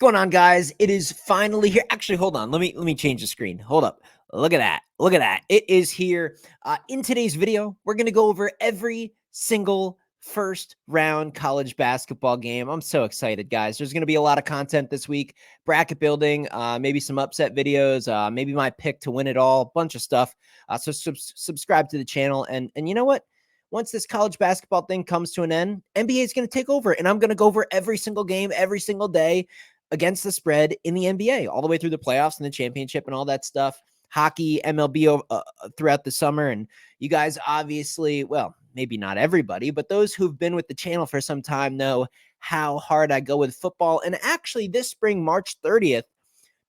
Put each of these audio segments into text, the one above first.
going on, guys? It is finally here. Actually, hold on. Let me change the screen. Hold up. Look at that. Look at that. It is here. In today's video, we're going to go over every single first round college basketball game. I'm so excited, guys. There's going to be a lot of content this week. Bracket building, maybe some upset videos, maybe my pick to win it all, a bunch of stuff. So subscribe to the channel. And you know what? Once this college basketball thing comes to an end, NBA is going to take over, and I'm going to go over every single game, every single day against the spread in the NBA, all the way through the playoffs and the championship and all that stuff. Hockey, MLB throughout the summer. And you guys obviously, well, maybe not everybody, but those who've been with the channel for some time know how hard I go with football. And actually this spring, March 30th,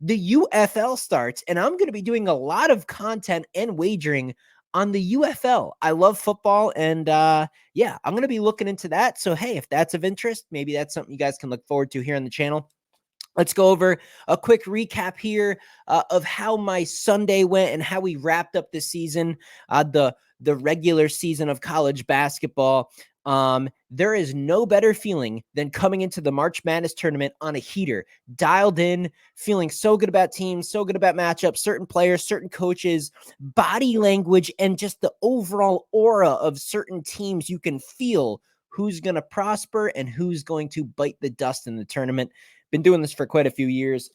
the UFL starts, and I'm going to be doing a lot of content and wagering on the UFL. I love football, and yeah, I'm going to be looking into that. So, hey, if that's of interest, maybe that's something you guys can look forward to here on the channel. Let's go over a quick recap here of how my Sunday went and how we wrapped up the season, the regular season of college basketball. There is no better feeling than coming into the March Madness tournament on a heater, dialed in, feeling so good about teams, so good about matchups, certain players, certain coaches, body language, and just the overall aura of certain teams. You can feel who's going to prosper and who's going to bite the dust in the tournament. Been doing this for quite a few years.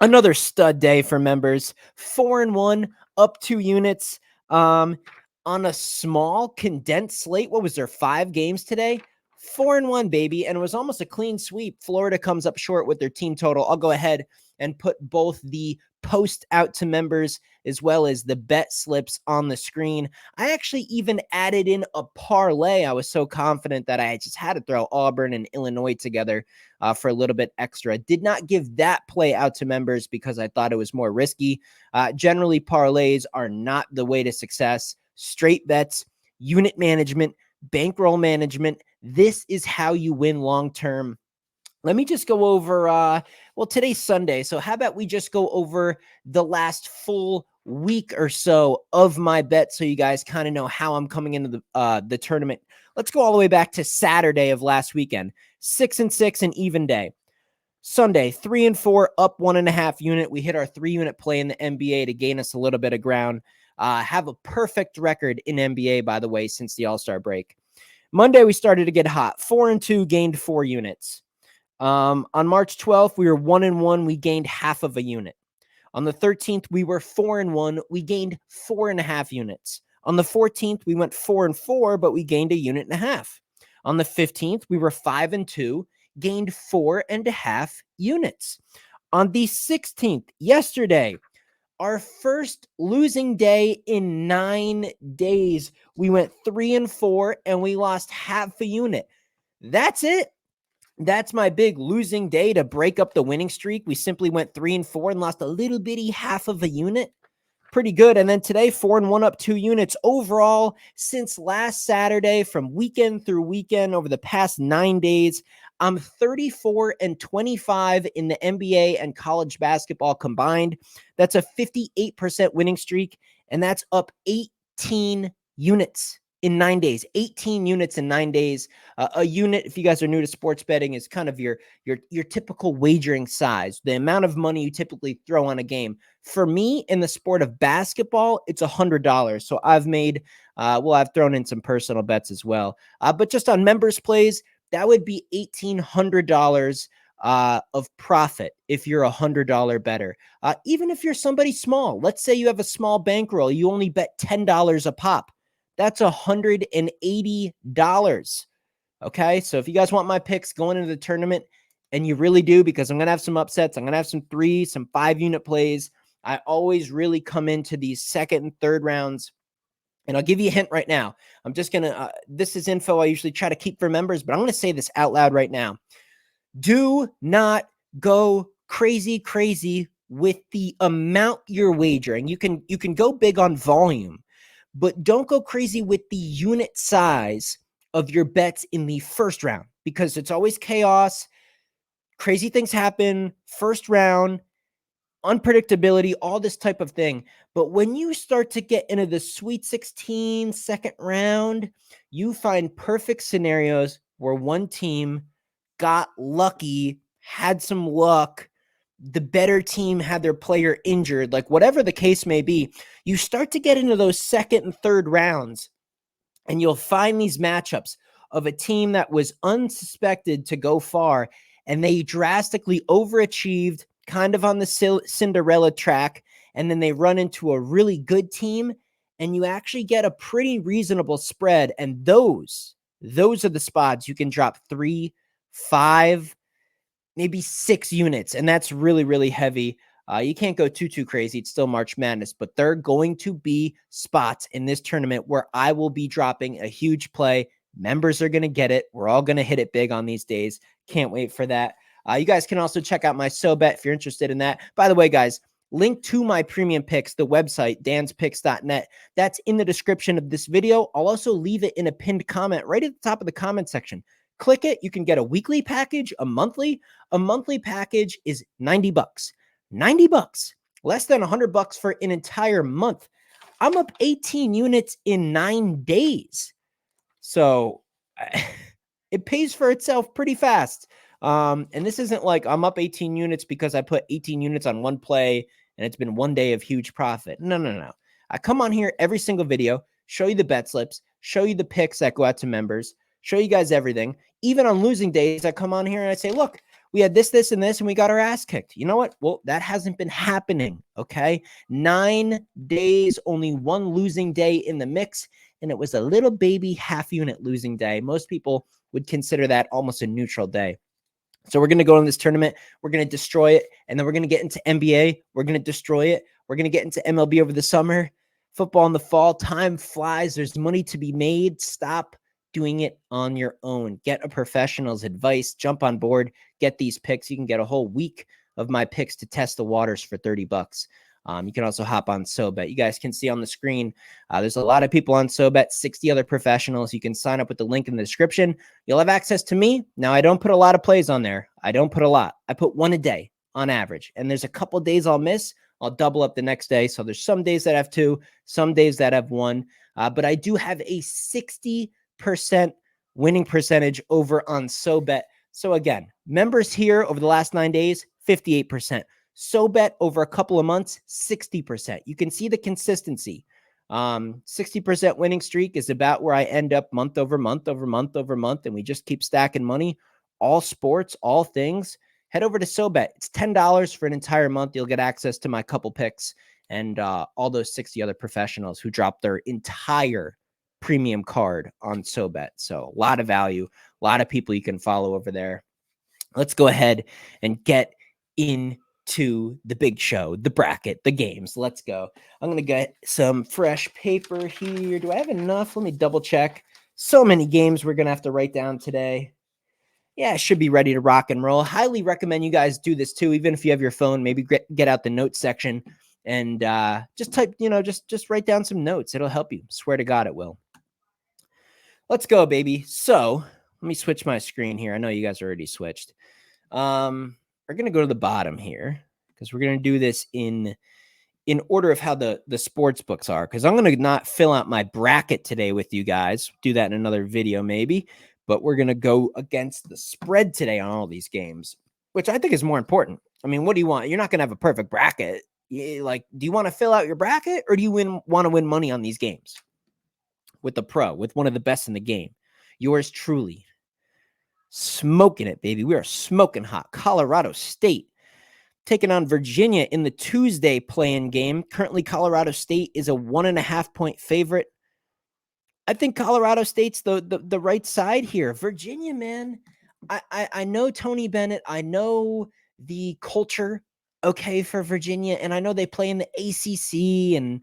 Another stud day for members. 4-1, up 2 units. On a small condensed slate. What was there? 5 games today? 4-1, baby. And it was almost a clean sweep. Florida comes up short with their team total. I'll go ahead and put both the post out to members as well as the bet slips on the screen. I actually even added in a parlay. I was so confident that I just had to throw Auburn and Illinois together for a little bit extra. Did not give that play out to members because I thought it was more risky. Generally, parlays are not the way to success. Straight bets, unit management, bankroll management. This is how you win long-term. Let me just go over, well, today's Sunday. So how about we just go over the last full week or so of my bet so you guys kind of know how I'm coming into the tournament. Let's go all the way back to Saturday of last weekend. 6-6, an even day. Sunday, 3-4, up 1.5 unit. We hit our 3-unit play in the NBA to gain us a little bit of ground. Have a perfect record in NBA, by the way, since the All-Star break. Monday, we started to get hot. 4-2, gained 4 units. On March 12th, we were 1-1. We gained half of a unit. On the 13th, we were 4-1. We gained 4.5 units. On the 14th, we went 4-4, but we gained 1.5 units. On the 15th, we were 5-2, gained 4.5 units. On the 16th, yesterday, our first losing day in 9 days, we went 3-4 and we lost half a unit. That's it. That's my big losing day to break up the winning streak. We simply went 3-4 and lost a little bitty half of a unit. Pretty good. And then today, 4-1, up 2 units. Overall, since last Saturday, from weekend through weekend, over the past 9 days, I'm 34-25 in the NBA and college basketball combined. That's a 58% winning streak, and that's up 18 units in 9 days. 18 units in 9 days. A unit, if you guys are new to sports betting, is kind of your typical wagering size, the amount of money you typically throw on a game. For me, in the sport of basketball, it's $100. So I've made, I've thrown in some personal bets as well. But just on members plays, that would be $1,800 of profit if you're $100 better. Even if you're somebody small, let's say you have a small bankroll, you only bet $10 a pop. That's $180. Okay, so if you guys want my picks going into the tournament, and you really do, because I'm going to have some upsets, I'm going to have some 3, some 5-unit plays. I always really come into these second and third rounds. And I'll give you a hint right now. I'm just going to, this is info I usually try to keep for members, but I'm going to say this out loud right now. Do not go crazy with the amount you're wagering. You can go big on volume, but don't go crazy with the unit size of your bets in the first round, because it's always chaos. Crazy things happen first round. Unpredictability, all this type of thing. But when you start to get into the Sweet 16 second round, you find perfect scenarios where one team got lucky had some luck, the better team had their player injured, like whatever the case may be, you start to get into those second and third rounds, and you'll find these matchups of a team that was unsuspected to go far, and they drastically overachieved, kind of on the Cinderella track, and then they run into a really good team, and you actually get a pretty reasonable spread. And those are the spots you can drop 3, 5, maybe 6 units, and that's really, really heavy. You can't go too crazy. It's still March Madness, but there are going to be spots in this tournament where I will be dropping a huge play. Members are going to get it. We're all going to hit it big on these days. Can't wait for that. You guys can also check out my SoBet if you're interested in that. By the way, guys, link to my premium picks, the website, danspicks.net. That's in the description of this video. I'll also leave it in a pinned comment right at the top of the comment section. Click it. You can get a weekly package, a monthly. A monthly package is $90. $90, less than $100 for an entire month. I'm up 18 units in 9 days. So it pays for itself pretty fast. And this isn't like I'm up 18 units because I put 18 units on one play and it's been 1 day of huge profit. No. I come on here every single video, show you the bet slips, show you the picks that go out to members, show you guys everything. Even on losing days, I come on here and I say, look, we had this, and we got our ass kicked. You know what? Well, that hasn't been happening, okay? 9 days, only 1 losing day in the mix, and it was a little baby half-unit losing day. Most people would consider that almost a neutral day. So we're going to go in this tournament. We're going to destroy it, and then we're going to get into NBA. We're going to destroy it. We're going to get into MLB over the summer, football in the fall. Time flies. There's money to be made. Stop doing it on your own. Get a professional's advice. Jump on board. Get these picks. You can get a whole week of my picks to test the waters for $30. You can also hop on SoBet. You guys can see on the screen, there's a lot of people on SoBet, 60 other professionals. You can sign up with the link in the description. You'll have access to me. Now, I don't put a lot of plays on there. I don't put a lot. I put 1 a day on average. And there's a couple days I'll miss. I'll double up the next day. So there's some days that have 2, some days that have 1. But I do have a 60% winning percentage over on SoBet. So again, members here over the last 9 days, 58%. SoBet over a couple of months, 60%. You can see the consistency. 60% winning streak is about where I end up month over month, and we just keep stacking money. All sports, all things. Head over to SoBet. It's $10 for an entire month. You'll get access to my couple picks and all those 60 other professionals who drop their entire premium card on SoBet. So a lot of value, a lot of people you can follow over there. Let's go ahead and get into the big show, the bracket, the games. Let's go. I'm going to get some fresh paper here. Do I have enough? Let me double check. So many games we're going to have to write down today. Yeah, I should be ready to rock and roll. Highly recommend you guys do this too. Even if you have your phone, maybe get out the notes section and just type, just write down some notes. It'll help you. Swear to God, it will. Let's go, baby. So let me switch my screen here. I know you guys already switched. We're going to go to the bottom here because we're going to do this in order of how the sports books are, because I'm going to not fill out my bracket today with you guys. Do that in another video maybe, but we're going to go against the spread today on all these games, which I think is more important. I mean, what do you want? You're not going to have a perfect bracket. Do you want to fill out your bracket, or do you want to win money on these games with the pro, with one of the best in the game? Yours truly. Smoking it, baby. We are smoking hot. Colorado State taking on Virginia in the Tuesday play-in game. Currently, Colorado State is a 1.5-point favorite. I think Colorado State's the right side here. Virginia, man, I know Tony Bennett. I know the culture, okay, for Virginia, and I know they play in the ACC, and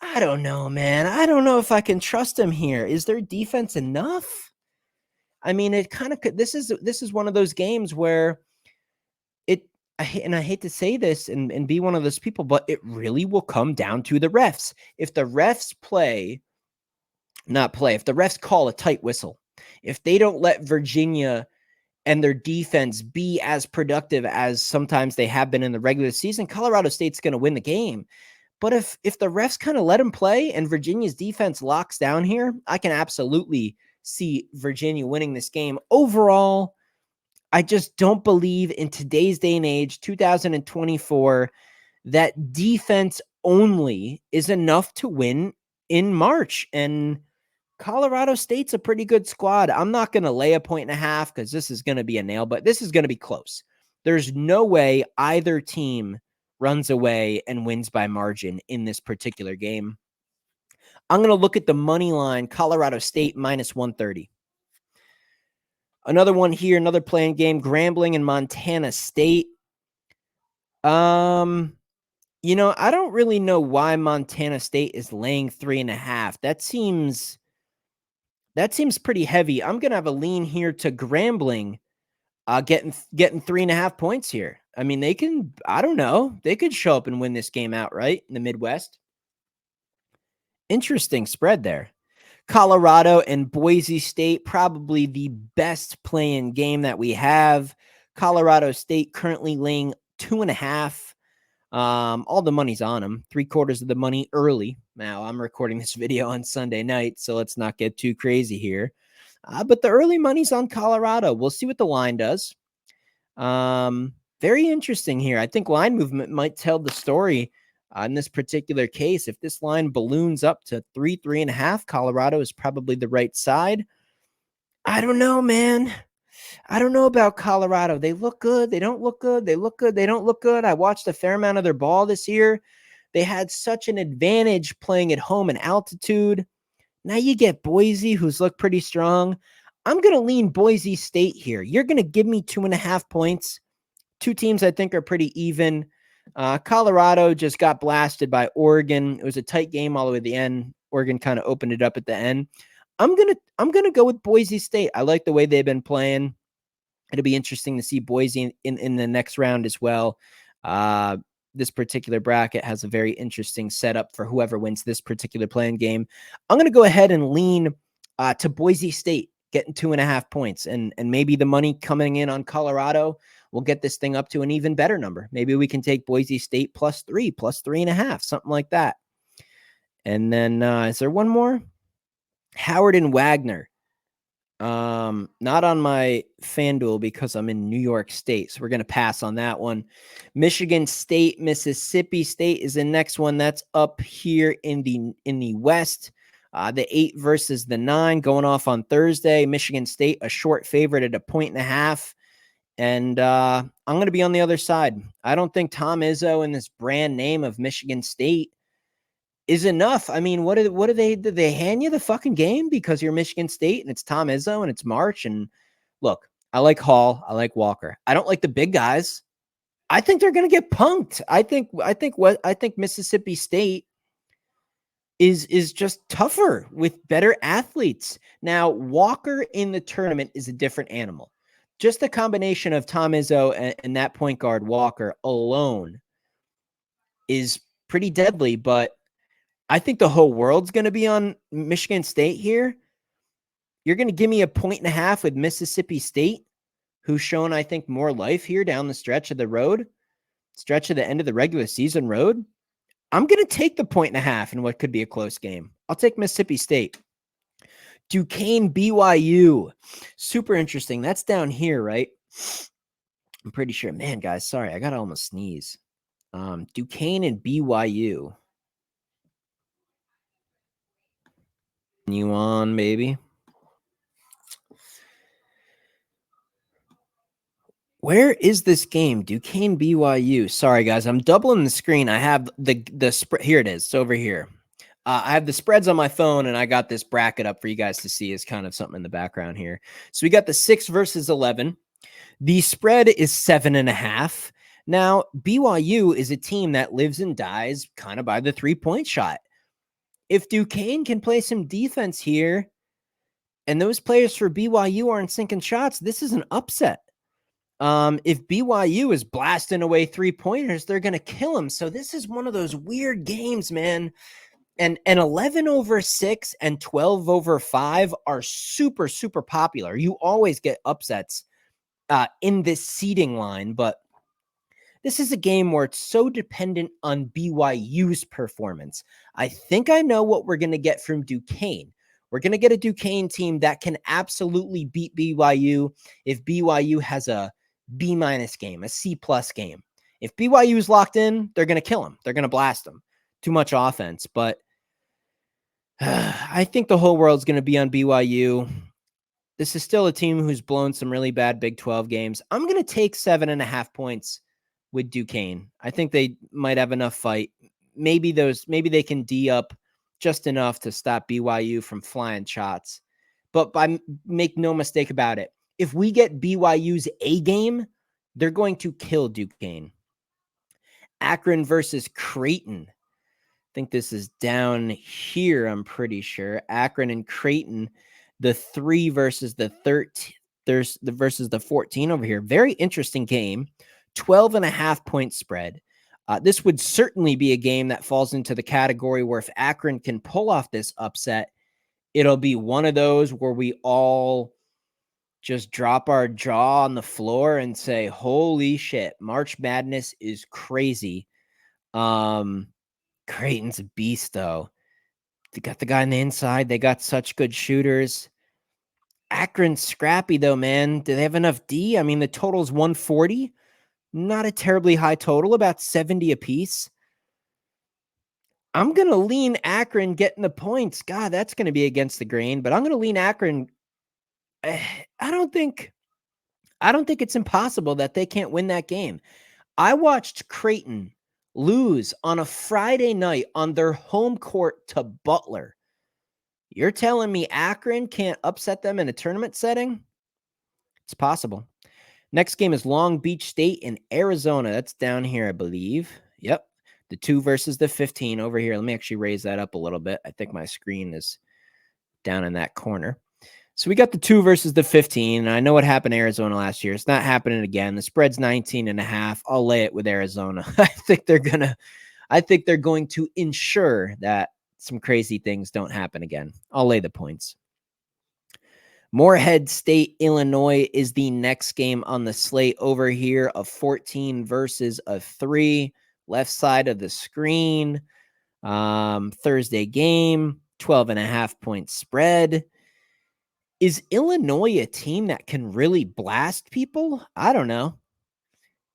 I don't know, man. I don't know if I can trust them here. Is their defense enough? I mean, it kind of could. This is one of those games where I hate to say this and be one of those people, but it really will come down to the refs. If the refs if the refs call a tight whistle, if they don't let Virginia and their defense be as productive as sometimes they have been in the regular season, Colorado State's going to win the game. But if the refs kind of let them play and Virginia's defense locks down here, I can absolutely see Virginia winning this game. Overall, I just don't believe in today's day and age, 2024, that defense only is enough to win in March. And Colorado State's a pretty good squad. I'm not going to lay a 1.5 because this is going to be a nail, but this is going to be close. There's no way either team runs away and wins by margin in this particular game. I'm going to look at the money line, Colorado State minus 130. Another one here, another playing game, Grambling and Montana State. I don't really know why Montana State is laying 3.5. That seems pretty heavy. I'm gonna have a lean here to Grambling, getting 3.5 points here. I mean, they can. I don't know. They could show up and win this game outright in the Midwest. Interesting spread there. Colorado and Boise State, probably the best playing game that we have. Colorado State currently laying 2.5. All the money's on them. 3/4 of the money early. Now, I'm recording this video on Sunday night, so let's not get too crazy here. But the early money's on Colorado. We'll see what the line does. Very interesting here. I think line movement might tell the story in this particular case. If this line balloons up to 3.5, Colorado is probably the right side. I don't know, man. I don't know about Colorado. They look good. They don't look good. They look good. They don't look good. I watched a fair amount of their ball this year. They had such an advantage playing at home in altitude. Now you get Boise, who's looked pretty strong. I'm going to lean Boise State here. You're going to give me 2.5 points. Two teams I think are pretty even. Colorado just got blasted by Oregon. It was a tight game all the way to the end. Oregon kind of opened it up at the end. I'm gonna go with Boise State. I like the way they've been playing. It'll be interesting to see Boise in the next round as well. This particular bracket has a very interesting setup for whoever wins this particular playing game. I'm gonna go ahead and lean to Boise State getting 2.5 points, and maybe the money coming in on Colorado will get this thing up to an even better number. Maybe we can take Boise State +3, +3.5, something like that. And then is there one more? Howard and Wagner. Not on my FanDuel because I'm in New York State, so we're going to pass on that one. Michigan State, Mississippi State is the next one. That's up here in the West. The 8 versus the 9 going off on Thursday. Michigan State, a short favorite at 1.5. And I'm going to be on the other side. I don't think Tom Izzo and this brand name of Michigan State is enough. I mean, what do they did they hand you the fucking game because you're Michigan State and it's Tom Izzo and it's March? And look, I like Hall, I like Walker. I don't like the big guys. I think they're going to get punked. I think Mississippi State is just tougher with better athletes. Now, Walker in the tournament is a different animal. Just the combination of Tom Izzo and that point guard Walker alone is pretty deadly, but I think the whole world's going to be on Michigan State here. You're going to give me 1.5 with Mississippi State, who's shown, I think, more life here down the stretch of the end of the regular season road. I'm going to take the 1.5 in what could be a close game. I'll take Mississippi State. Duquesne, BYU. Super interesting. That's down here, right? I'm pretty sure. Man, guys, sorry. I got to almost sneeze. Duquesne and BYU. You on, baby? Where is this game? Duquesne, BYU. Sorry, guys. I'm doubling the screen. I have the spread. Here it is. It's over here. I have the spreads on my phone, and I got this bracket up for you guys to see as kind of something in the background here. So we got the 6 versus 11. The spread is 7.5. Now, BYU is a team that lives and dies kind of by the 3-point shot. If Duquesne can play some defense here, and those players for BYU aren't sinking shots, this is an upset. If BYU is blasting away 3-pointers, they're going to kill them. So this is one of those weird games, man. And 11/6 and 12/5 are super, super popular. You always get upsets in this seeding line, but this is a game where it's so dependent on BYU's performance. I think I know what we're going to get from Duquesne. We're going to get a Duquesne team that can absolutely beat BYU if BYU has a B- game, a C+ game. If BYU is locked in, they're going to kill them. They're going to blast them. Too much offense. But I think the whole world's going to be on BYU. This is still a team who's blown some really bad Big 12 games. I'm going to take 7.5 points with Duquesne. I think they might have enough fight. Maybe they can D up just enough to stop BYU from flying shots. But make no mistake about it. If we get BYU's A game, they're going to kill Duquesne. Akron versus Creighton. I think this is down here, I'm pretty sure. Akron and Creighton, the 3 versus the 13. There's the versus the 14 over here. Very interesting game. 12.5 point spread. This would certainly be a game that falls into the category where if Akron can pull off this upset, it'll be one of those where we all just drop our jaw on the floor and say, holy shit, March Madness is crazy. Creighton's a beast, though. They got the guy on the inside. They got such good shooters. Akron's scrappy, though, man. Do they have enough D? I mean, the total's 140. Not a terribly high total, about 70 apiece. I'm going to lean Akron getting the points. God, that's going to be against the grain, but I'm going to lean Akron. I don't think it's impossible that they can't win that game. I watched Creighton lose on a Friday night on their home court to Butler. You're telling me Akron can't upset them in a tournament setting? It's possible. Next game is Long Beach State in Arizona. That's down here, I believe. Yep. The 2 versus the 15 over here. Let me actually raise that up a little bit. I think my screen is down in that corner. So we got the 2 versus the 15. I know what happened to Arizona last year. It's not happening again. The spread's 19.5. I'll lay it with Arizona. I think they're going to ensure that some crazy things don't happen again. I'll lay the points. Morehead State, Illinois is the next game on the slate over here, of 14 versus a 3. Left side of the screen. Thursday game, 12.5 point spread. Is Illinois a team that can really blast people? I don't know.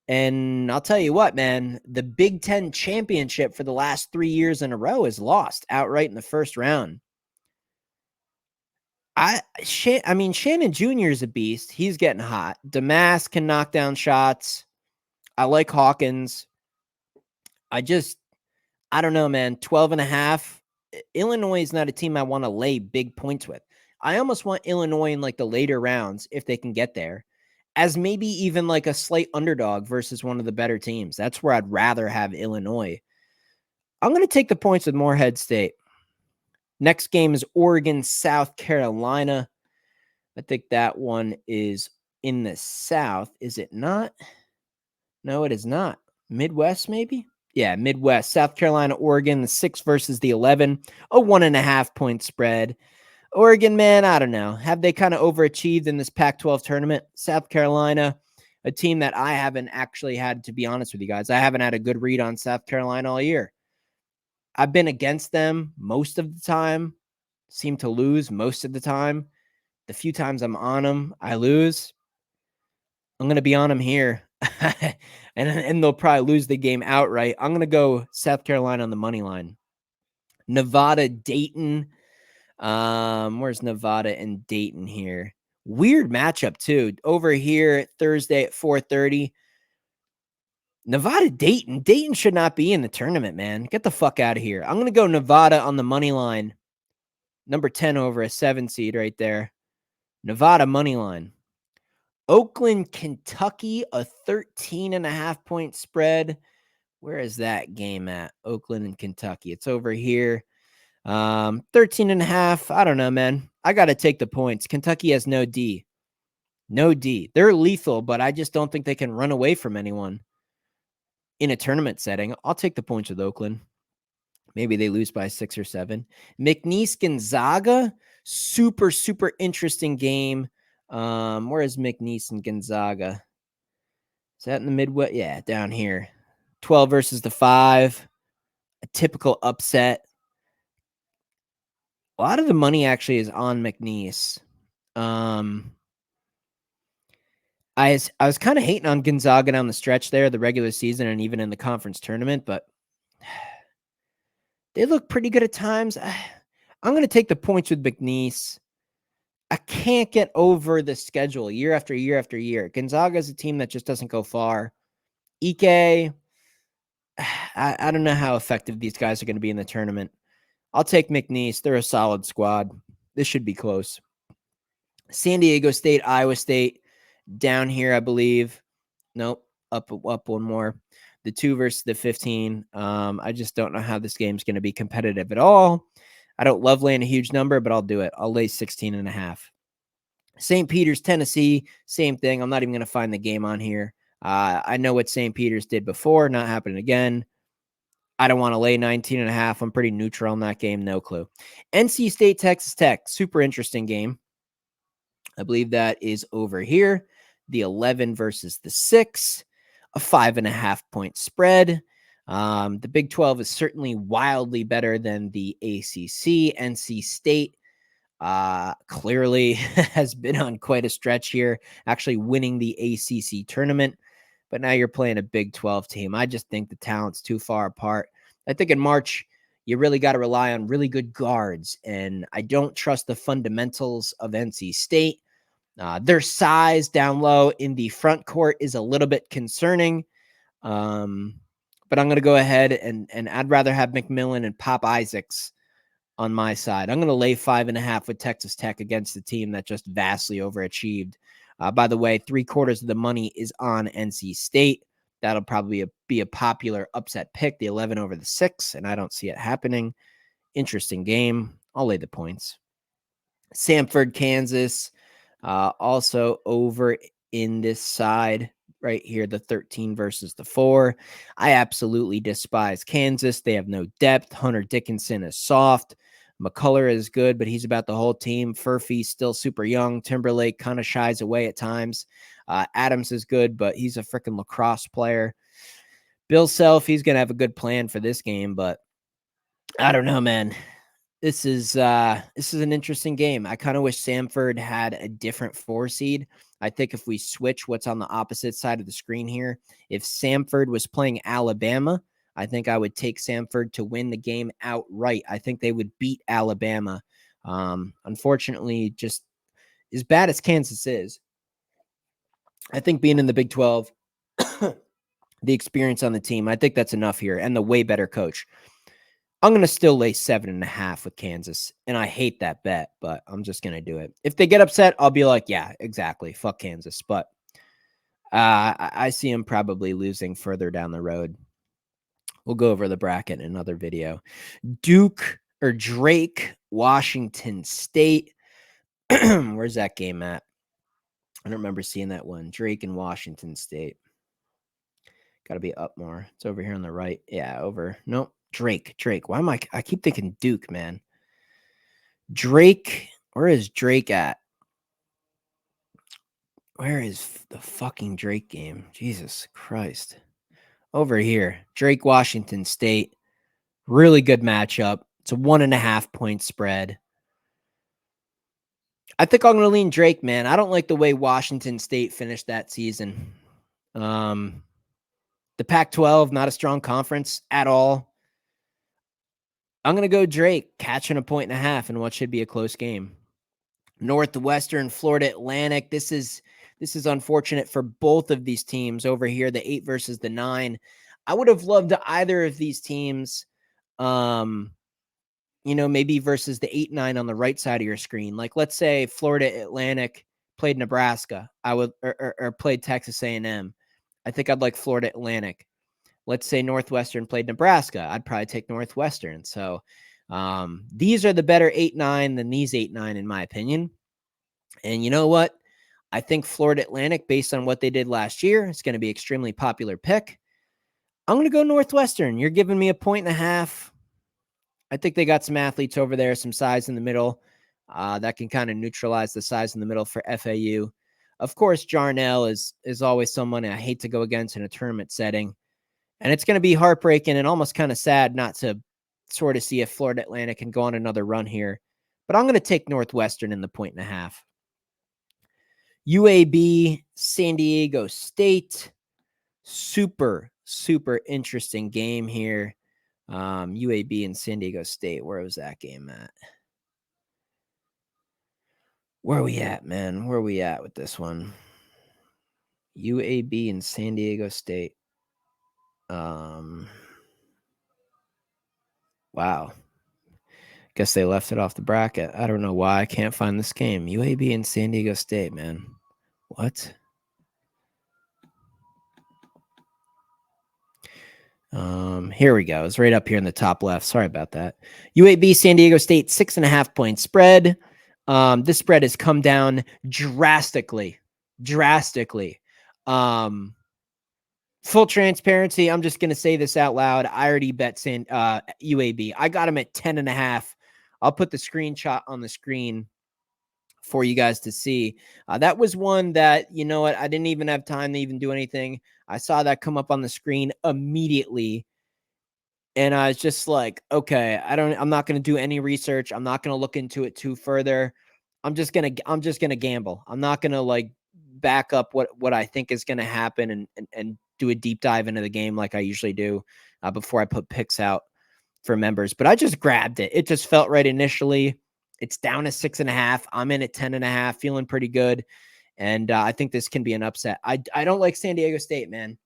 And I'll tell you what, man, the Big Ten championship for the last 3 years in a row is lost outright in the first round. Shannon Jr. is a beast. He's getting hot. Damas can knock down shots. I like Hawkins. I don't know, man. 12.5. Illinois is not a team I want to lay big points with. I almost want Illinois in like the later rounds, if they can get there, as maybe even like a slight underdog versus one of the better teams. That's where I'd rather have Illinois. I'm going to take the points with Morehead State. Next game is Oregon, South Carolina. I think that one is in the South. Is it not? No, it is not. Midwest, maybe? Yeah, Midwest. South Carolina, Oregon, the 6 versus the 11. A 1.5 point spread. Oregon, man, I don't know. Have they kind of overachieved in this Pac-12 tournament? South Carolina, a team that I haven't actually had, to be honest with you guys. I haven't had a good read on South Carolina all year. I've been against them most of the time. Seem to lose most of the time. The few times I'm on them, I lose. I'm going to be on them here. and they'll probably lose the game outright. I'm going to go South Carolina on the money line. Nevada, Dayton. Where's Nevada and Dayton here? Weird matchup too. Over here Thursday at 4:30. Nevada, Dayton. Dayton should not be in the tournament, man. Get the fuck out of here. I'm going to go Nevada on the money line. Number 10 over a 7 seed right there. Nevada money line. Oakland, Kentucky, a 13.5 point spread. Where is that game at? Oakland and Kentucky. It's over here. 13.5. I don't know, man. I got to take the points. Kentucky has no D. No D. They're lethal, but I just don't think they can run away from anyone in a tournament setting. I'll take the points with Oakland. Maybe they lose by 6 or 7. McNeese, Gonzaga. Super, super interesting game. Where is McNeese and Gonzaga? Is that in the Midwest? Yeah, down here. 12 versus the 5. A typical upset. A lot of the money actually is on McNeese. I was kind of hating on Gonzaga down the stretch there, the regular season and even in the conference tournament, but they look pretty good at times. I'm going to take the points with McNeese. I can't get over the schedule year after year after year. Gonzaga is a team that just doesn't go far. Ike, I don't know how effective these guys are going to be in the tournament. I'll take McNeese. They're a solid squad. This should be close. San Diego State, Iowa State, down here, I believe. Nope, up one more. The 2 versus the 15. I just don't know how this game's going to be competitive at all. I don't love laying a huge number, but I'll do it. I'll lay 16.5. St. Peter's, Tennessee, same thing. I'm not even going to find the game on here. I know what St. Peter's did before, not happening again. I don't want to lay 19.5. I'm pretty neutral on that game. No clue. NC State, Texas Tech, super interesting game. I believe that is over here. The 11 versus the 6, a 5.5 point spread. The Big 12 is certainly wildly better than the ACC. NC State clearly has been on quite a stretch here, actually winning the ACC tournament. But now you're playing a Big 12 team. I just think the talent's too far apart. I think in March, you really got to rely on really good guards. And I don't trust the fundamentals of NC State. Their size down low in the front court is a little bit concerning. But I'm going to go ahead and I'd rather have McMillan and Pop Isaacs on my side. I'm going to lay 5.5 with Texas Tech against the team that just vastly overachieved. By the way, 3/4 of the money is on NC State. That'll probably be a popular upset pick, the 11 over the 6, and I don't see it happening. Interesting game. I'll lay the points. Samford, Kansas, also over in this side right here, the 13 versus the 4. I absolutely despise Kansas. They have no depth. Hunter Dickinson is soft. McCullough is good, but he's about the whole team. Furphy's still super young. Timberlake kind of shies away at times. Adams is good, but he's a freaking lacrosse player. Bill Self, he's going to have a good plan for this game, but I don't know, man. This is an interesting game. I kind of wish Samford had a different 4 seed. I think if we switch what's on the opposite side of the screen here, if Samford was playing Alabama, I think I would take Samford to win the game outright. I think they would beat Alabama. Unfortunately, just as bad as Kansas is, I think being in the Big 12, the experience on the team, I think that's enough here, and the way better coach. I'm going to still lay 7.5 with Kansas, and I hate that bet, but I'm just going to do it. If they get upset, I'll be like, yeah, exactly. Fuck Kansas. But I see them probably losing further down the road. We'll go over the bracket in another video. Duke or Drake, Washington State. Where's that game at? I don't remember seeing that one. Drake and Washington State. Got to be up more. It's over here on the right. Yeah, over. Nope. Drake. Why am I keep thinking Duke, man. Drake. Where is Drake at? Where is the fucking Drake game? Jesus Christ. Over here. Drake, Washington State. Really good matchup. It's a 1.5 point spread. I think I'm going to lean Drake, man. I don't like the way Washington State finished that season. The Pac-12, not a strong conference at all. I'm going to go Drake, catching a 1.5 in what should be a close game. Northwestern, Florida Atlantic. This is unfortunate for both of these teams over here, the 8 versus the 9. I would have loved either of these teams, maybe versus the 8-9 on the right side of your screen. Like, let's say Florida Atlantic played Nebraska, I would, or played Texas A&M. I think I'd like Florida Atlantic. Let's say Northwestern played Nebraska. I'd probably take Northwestern. So these are the better 8-9 than these 8-9, in my opinion. And you know what? I think Florida Atlantic, based on what they did last year, it's going to be an extremely popular pick. I'm going to go Northwestern. You're giving me a 1.5. I think they got some athletes over there, some size in the middle that can kind of neutralize the size in the middle for FAU. Of course, Jarnell is always someone I hate to go against in a tournament setting. And it's going to be heartbreaking and almost kind of sad not to sort of see if Florida Atlantic can go on another run here. but I'm going to take Northwestern in the 1.5. UAB, San Diego State. Super interesting game here. UAB and San Diego State. Where was that game at? Where are we at, man? Where are we at with this one? UAB and San Diego State. Wow. Guess they left it off the bracket. I don't know why I can't find this game. UAB and San Diego State, man. What? Here we go. It's right up here in the top left. Sorry about that. UAB San Diego State 6.5 point spread. This spread has come down drastically. Full transparency, I'm just going to say this out loud. I already bet UAB. I got them at 10.5. I'll put the screenshot on the screen for you guys to see. That was one that, you know what, I didn't even have time to even do anything. I saw that come up on the screen immediately. And I was just like, okay, I'm not going to do any research. I'm not going to look into it too further. I'm just going to gamble. I'm not going to like back up what I think is going to happen and do a deep dive into the game like I usually do before I put picks out for members. But I just grabbed it. It just felt right initially. It's down to 6.5. I'm in at 10.5, feeling pretty good. And I think this can be an upset. I don't like San Diego State, man.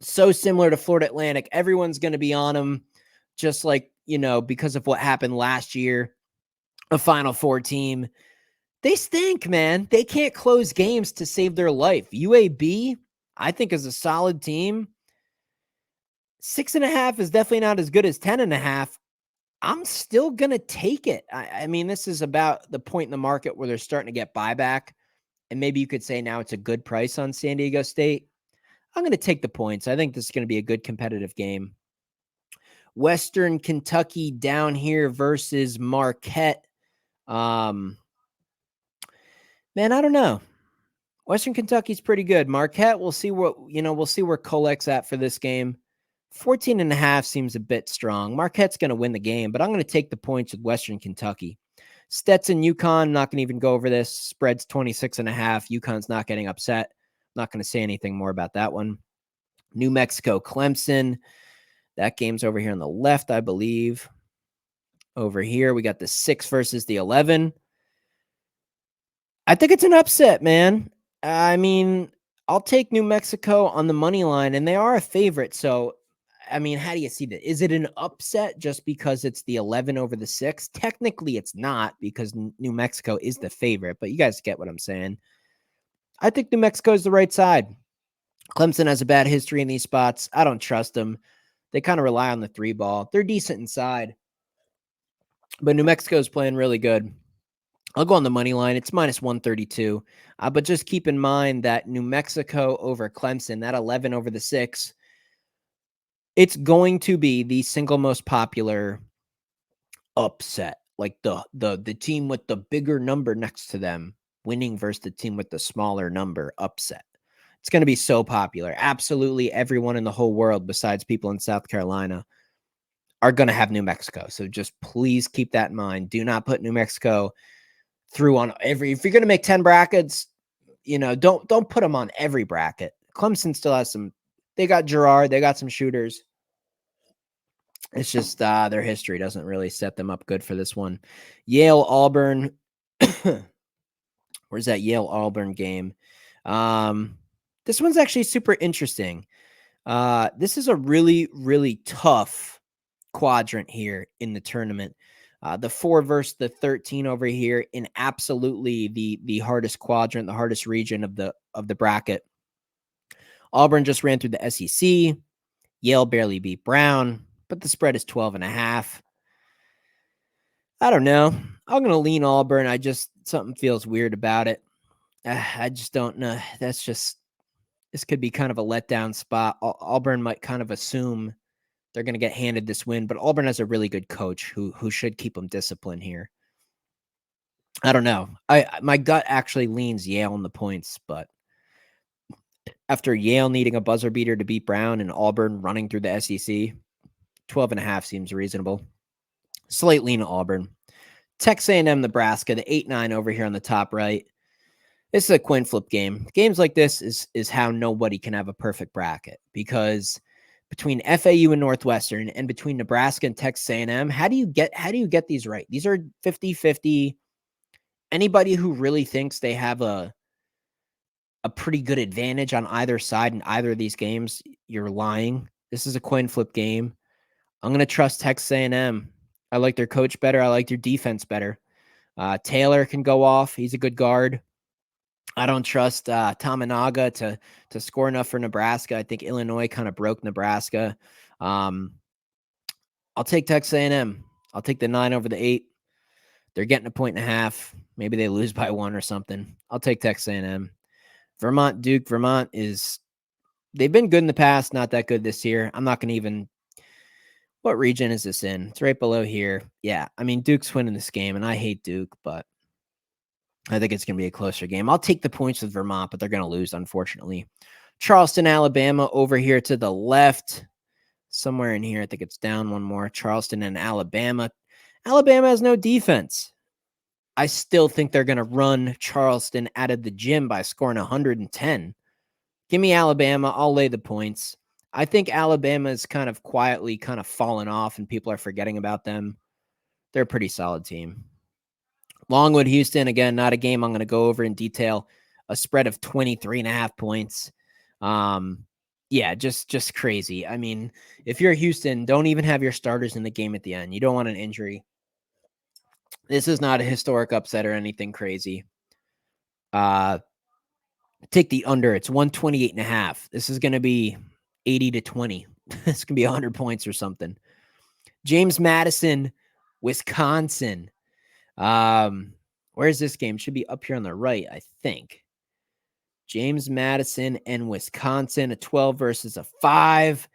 So similar to Florida Atlantic. Everyone's going to be on them just like, you know, because of what happened last year, a Final Four team. They stink, man. They can't close games to save their life. UAB, I think, is a solid team. 6.5 is definitely not as good as 10.5. I'm still going to take it. I mean, this is about the point in the market where they're starting to get buyback. And maybe you could say now it's a good price on San Diego State. I'm going to take the points. I think this is going to be a good competitive game. Western Kentucky down here versus Marquette. Man, I don't know. Western Kentucky's pretty good. Marquette, we'll see where Colec's at for this game. 14.5 seems a bit strong. Marquette's going to win the game, but I'm going to take the points with Western Kentucky. Stetson, UConn, not going to even go over this. Spread's 26.5. UConn's not getting upset. Not going to say anything more about that one. New Mexico, Clemson. That game's over here on the left, I believe. Over here, we got the 6 versus the 11. I think it's an upset, man. I mean, I'll take New Mexico on the money line, and they are a favorite. So, I mean, how do you see that? Is it an upset just because it's the 11 over the 6? Technically, it's not because New Mexico is the favorite, but you guys get what I'm saying. I think New Mexico is the right side. Clemson has a bad history in these spots. I don't trust them. They kind of rely on the 3 ball. They're decent inside, but New Mexico is playing really good. I'll go on the money line. It's minus 132. But just keep in mind that New Mexico over Clemson, that 11 over the 6, it's going to be the single most popular upset. Like the team with the bigger number next to them winning versus the team with the smaller number upset. It's going to be so popular. Absolutely everyone in the whole world besides people in South Carolina are going to have New Mexico. So just please keep that in mind. Do not put New Mexico through on every, if you're going to make 10 brackets, you know, don't put them on every bracket. Clemson still has some, they got Girard, they got some shooters. It's just their history doesn't really set them up good for this one. Yale, Auburn. Where's that Yale Auburn game? This one's actually super interesting. This is a really, really tough quadrant here in the tournament. The 4 versus the 13 over here in absolutely the hardest quadrant, the hardest region of the bracket. Auburn just ran through the SEC. Yale barely beat Brown, but the spread is 12.5. I don't know. I'm going to lean Auburn. Something feels weird about it. I just don't know. This could be kind of a letdown spot. Auburn might kind of assume they're going to get handed this win, but Auburn has a really good coach who should keep them disciplined here. I don't know. My gut actually leans Yale in the points, but after Yale needing a buzzer beater to beat Brown and Auburn running through the SEC, 12.5 seems reasonable. Slate lean Auburn. Texas A&M, Nebraska, the 8-9 over here on the top right. This is a coin flip game. Games like this is how nobody can have a perfect bracket, because between FAU and Northwestern and between Nebraska and Texas A&M, how do you get these right? These are 50-50. Anybody who really thinks they have a pretty good advantage on either side in either of these games, you're lying. This is a coin flip game. I'm going to trust Texas A&M. I like their coach better. I like their defense better. Taylor can go off. He's a good guard. I don't trust Tamanaga to score enough for Nebraska. I think Illinois kind of broke Nebraska. I'll take Texas A&M. I'll take the 9 over the 8. They're getting a 1.5. Maybe they lose by 1 or something. I'll take Texas A&M. Vermont, Duke. Vermont they've been good in the past, not that good this year. I'm not going to even, what region is this in? It's right below here. Yeah, I mean, Duke's winning this game, and I hate Duke, but I think it's going to be a closer game. I'll take the points with Vermont, but they're going to lose, unfortunately. Charleston, Alabama over here to the left. Somewhere in here, I think it's down one more. Charleston and Alabama. Alabama has no defense. I still think they're going to run Charleston out of the gym by scoring 110. Give me Alabama. I'll lay the points. I think Alabama is kind of quietly kind of fallen off and people are forgetting about them. They're a pretty solid team. Longwood, Houston, again, not a game I'm going to go over in detail. A spread of 23.5 points. Yeah, just crazy. I mean, if you're Houston, don't even have your starters in the game at the end. You don't want an injury. This is not a historic upset or anything crazy. Take the under. It's 128.5. This is going to be 80-20. It's going to be 100 points or something. James Madison, Wisconsin. Where's this game? Should be up here on the right, I think. James Madison and Wisconsin, a 12 versus a 5.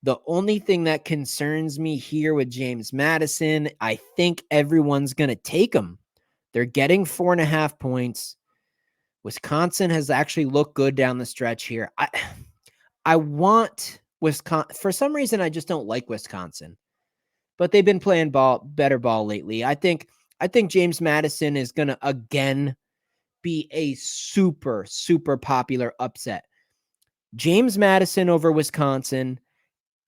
The only thing that concerns me here with James Madison, I think everyone's going to take them. They're getting 4.5 points. Wisconsin has actually looked good down the stretch here. I want Wisconsin. For some reason, I just don't like Wisconsin. But they've been playing better ball lately. I think James Madison is going to again be a super, super popular upset. James Madison over Wisconsin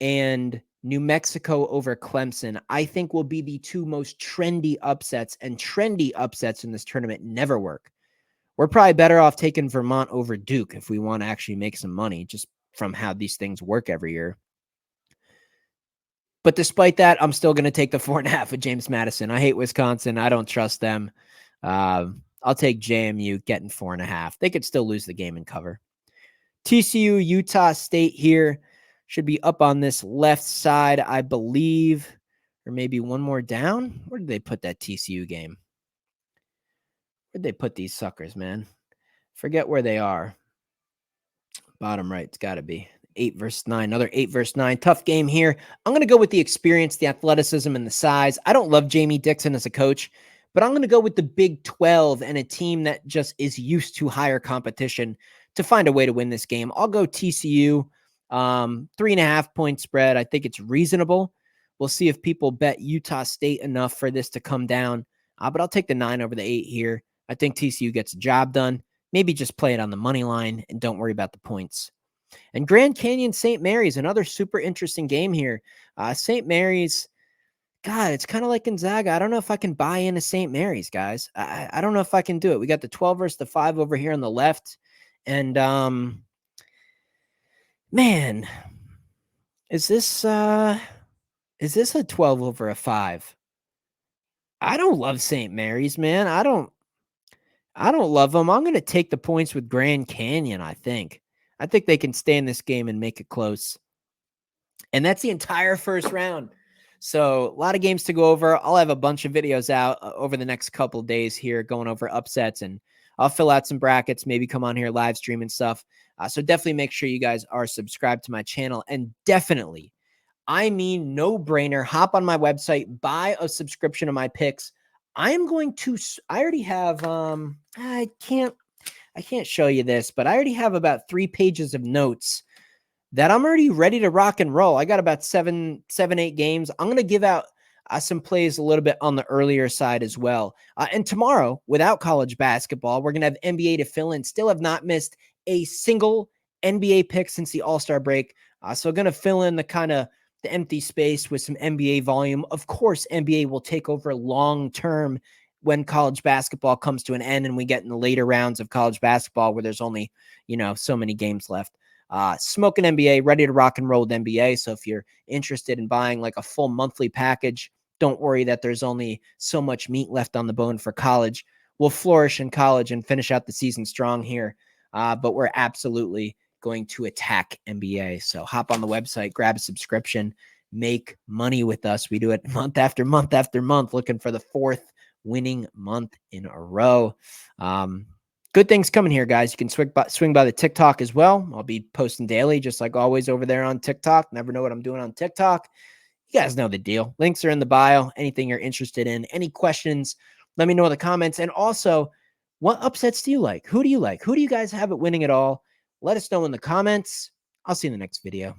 and New Mexico over Clemson, I think will be the two most trendy upsets, and trendy upsets in this tournament never work. We're probably better off taking Vermont over Duke if we want to actually make some money, just from how these things work every year. But despite that, I'm still going to take the 4.5 with James Madison. I hate Wisconsin. I don't trust them. I'll take JMU getting 4.5. They could still lose the game and cover. TCU, Utah State here should be up on this left side, I believe, or maybe one more down. Where did they put that TCU game? Where'd they put these suckers, man? Forget where they are. Bottom right, it's got to be 8 versus 9. Another 8 versus 9. Tough game here. I'm going to go with the experience, the athleticism, and the size. I don't love Jamie Dixon as a coach, but I'm going to go with the Big 12 and a team that just is used to higher competition to find a way to win this game. I'll go TCU, 3.5 point spread. I think it's reasonable. We'll see if people bet Utah State enough for this to come down, but I'll take the 9 over the 8 here. I think TCU gets the job done. Maybe just play it on the money line and don't worry about the points. And Grand Canyon St. Mary's, another super interesting game here. St. Mary's, God, it's kind of like Gonzaga. I don't know if I can buy into St. Mary's, guys. I don't know if I can do it. We got the 12 versus the 5 over here on the left. And, man, is this a 12 over a 5? I don't love St. Mary's, man. I don't love them. I'm going to take the points with Grand Canyon, I think. I think they can stay in this game and make it close. And that's the entire first round. So a lot of games to go over. I'll have a bunch of videos out over the next couple of days here going over upsets, and I'll fill out some brackets, maybe come on here live stream and stuff. So definitely make sure you guys are subscribed to my channel, and definitely, I mean, no brainer, hop on my website, buy a subscription to my picks. I already have, I can't show you this, but I already have about 3 pages of notes that I'm already ready to rock and roll. I got about 7, 8 games. I'm going to give out some plays a little bit on the earlier side as well. And tomorrow, without college basketball, we're going to have NBA to fill in. Still have not missed a single NBA pick since the All-Star break. So going to fill in the empty space with some NBA volume. Of course, NBA will take over long-term when college basketball comes to an end and we get in the later rounds of college basketball where there's only, so many games left. Smoking NBA, ready to rock and roll with NBA. So if you're interested in buying like a full monthly package, don't worry that there's only so much meat left on the bone for college. We'll flourish in college and finish out the season strong here. But we're absolutely going to attack NBA. So hop on the website, grab a subscription, make money with us. We do it month after month after month, looking for the fourth winning month in a row. Good things coming here, guys. You can swing by the TikTok as well. I'll be posting daily, just like always over there on TikTok. Never know what I'm doing on TikTok. You guys know the deal. Links are in the bio. Anything you're interested in, any questions, let me know in the comments. And also, what upsets do you like? Who do you like? Who do you guys have it winning it all? Let us know in the comments. I'll see you in the next video.